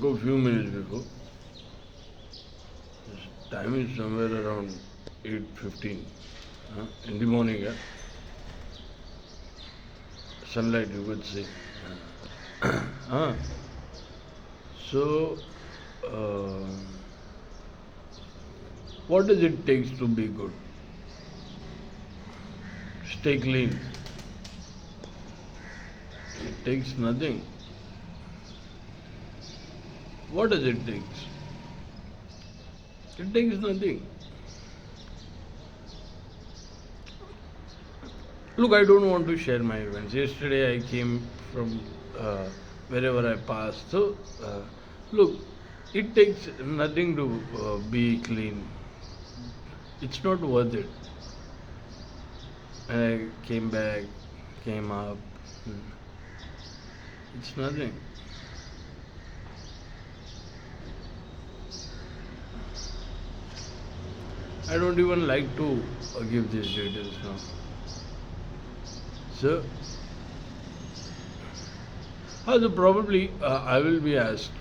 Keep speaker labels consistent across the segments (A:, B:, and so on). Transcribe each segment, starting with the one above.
A: woke up few minutes before. Time is somewhere around 8:15 in the morning. Yeah? Sunlight, you could say. Uh, so, uh, what does it take to be good? Stay clean. It takes nothing. What does it take? It takes nothing. Look, I don't want to share my events. Yesterday I came from wherever I passed. So, look, it takes nothing to be clean. It's not worth it. I came back, came up. It's nothing. I don't even like to give these details now. So, probably I will be asked,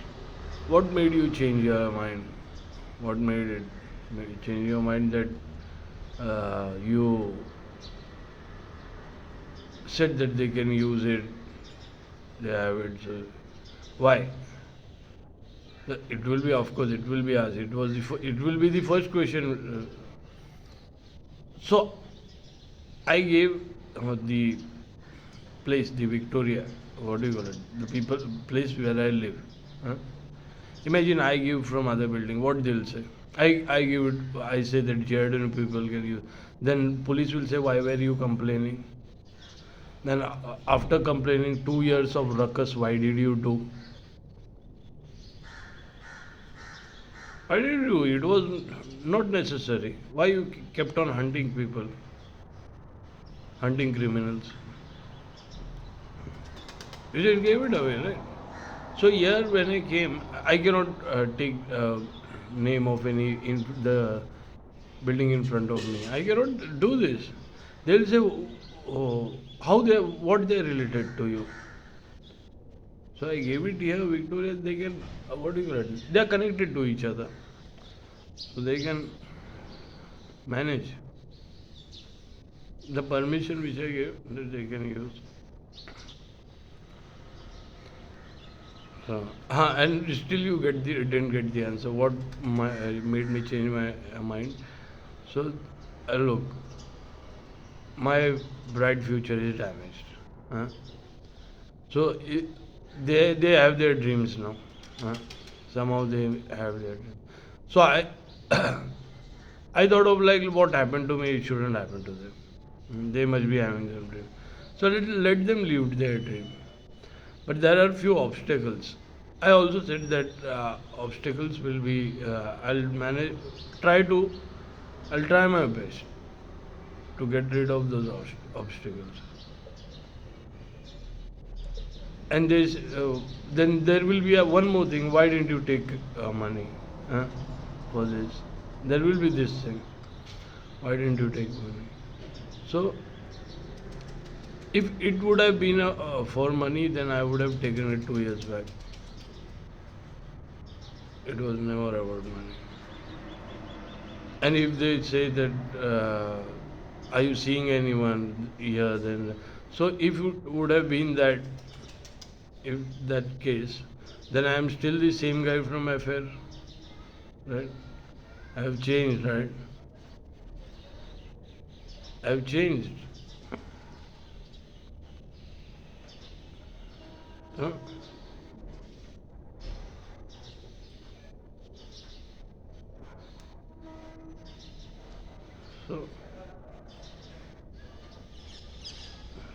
A: what made you change your mind? What made you change your mind that you said that they can use it, they have it. So why? It will be, of course, it will be asked. It will be the first question. So I gave the place, the Victoria, what do you call it? The place where I live. Huh? Imagine I give from other building, what they'll say? I give it, I say that Jordan people can use. Then police will say, why were you complaining? Then after complaining 2 years of ruckus, why did you do? Why did you? It was not necessary. Why you kept on hunting people, hunting criminals? You just gave it away, right? So here when I came, I cannot take name of any in the building in front of me. I cannot do this. They'll say, oh, what they related to you. So I gave it here, Victoria. They can, what do you call it? They are connected to each other, so they can manage. The permission which I gave, that they can use. And still you didn't get the answer. What made me change my mind? So, look, my bright future is damaged. Huh? So they have their dreams now. Huh? Somehow they have their dreams. So I I thought of like what happened to me, it shouldn't happen to them. They must be having their dream. So let them live their dream. But there are few obstacles. I also said that obstacles will be. I'll manage. Try to. I'll try my best to get rid of those obstacles. And then there will be one more thing. Why didn't you take money for this? There will be this thing. Why didn't you take money? So if it would have been for money, then I would have taken it 2 years back. It was never about money. And if they say that, are you seeing anyone here, then so if it would have been that, if that case, then I am still the same guy from affair, right? I have changed, right? I have changed. Huh? So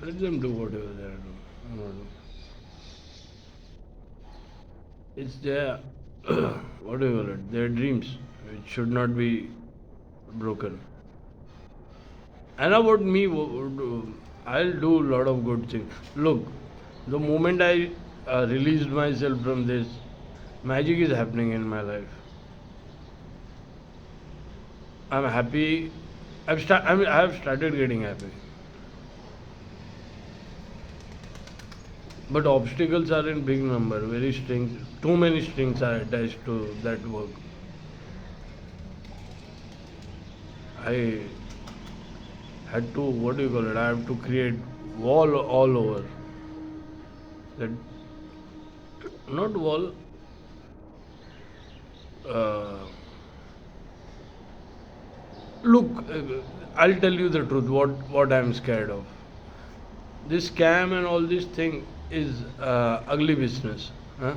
A: let them do whatever they are doing. It's their whatever their dreams. It should not be broken. And about me, I'll do a lot of good things. Look, the moment I released myself from this, magic is happening in my life. I'm happy. I have started getting happy. But obstacles are in big number, very strings, too many strings are attached to that work. I had to, what do you call it? I have to create wall all over. That not wall. Uh, Look, I'll tell you the truth. What I'm scared of. This scam and all this thing is ugly business, huh?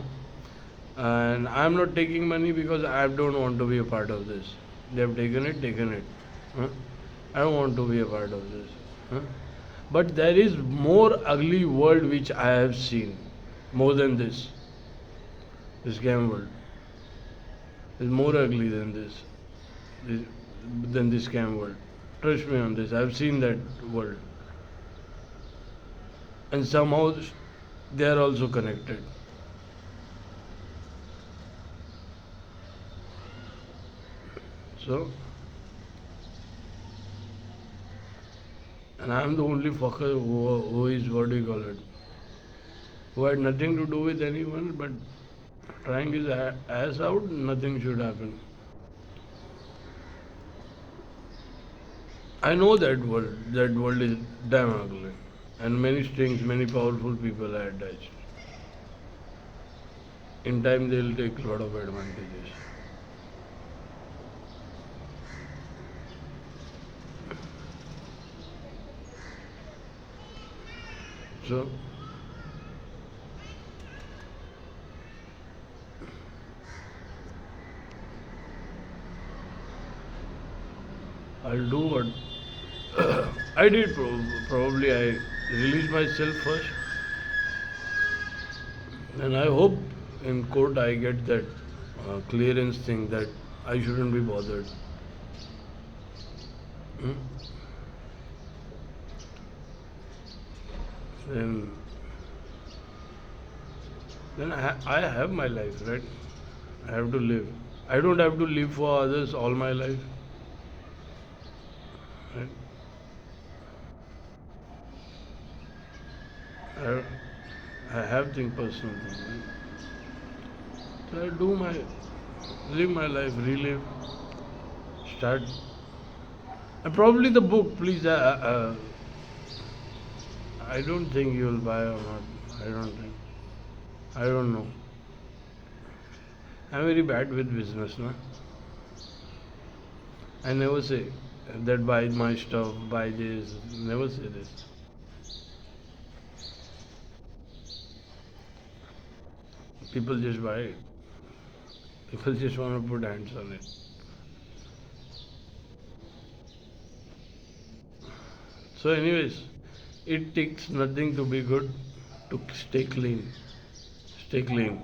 A: And I'm not taking money because I don't want to be a part of this. They have taken it. Huh? I don't want to be a part of this. Huh? But there is more ugly world which I have seen, more than this scam world is more ugly than this than this scam world. Trust me on this. I've seen that world, and somehow they are also connected. So, and I'm the only fucker who is, what do you call it, who had nothing to do with anyone, but trying his ass out, nothing should happen. I know that world. That world is damn ugly, and many strings, many powerful people are attached. In time, they'll take a lot of advantages. So, I'll do what I did. Probably I released myself first, and I hope in court I get that clearance thing that I shouldn't be bothered. Hmm? Then, I have my life, right? I have to live. I don't have to live for others all my life, right? I, I have thing personal thing, right? So I do my live my life, relive, start. And probably the book, please. I don't think you'll buy or not. I don't think. I don't know. I'm very bad with business, no? I never say that buy my stuff, buy this. Never say this. People just buy it. People just want to put hands on it. So, anyways, it takes nothing to be good to stay clean. Stay clean.